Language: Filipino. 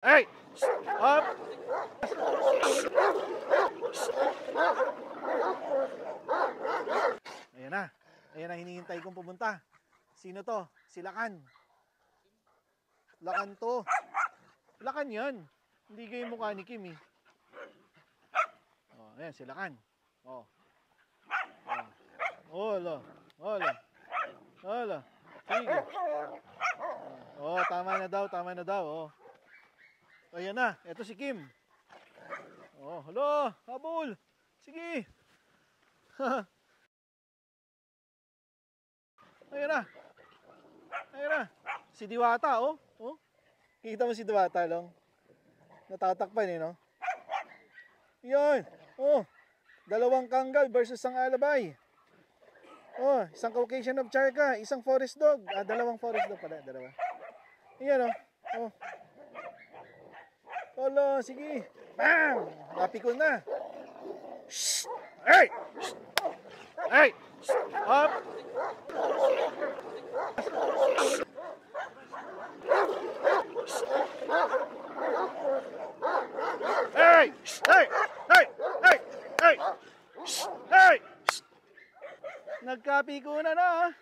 Hey! Up! Ayan na. Ayan na, hinihintay kong pumunta. Sino to? Si Lakan. Lakan to. Lakan yan. Hindi kayo mukha ni Kim eh. Oh, ayan, si Lakan. Oh. Oh. Hola. Hola. Hola. Sige. Oh, tama na daw, tama na daw. Oh. Ayan na, eto si Kim. Oh, hello, habol. Sige. Ayan na. Ayan na. Si Diwata, oh. Oh. Kita mo si Diwata lang. Natatakpan eh, no? Yan. Oh. Dalawang Kangal versus isang Alabay. Oh, isang Caucasian of Charka, isang forest dog. Ah, dalawang forest dog pala, dalawa. Ayan, oh. Oh. Olo, sige. Bam! Napikon na. Shh! Hey! Shh! Hey! Shh! Up! Hey! Shh! Hey! Hey! Hey! Hey! Shh! Hey! Shh! Nagkapikunan na.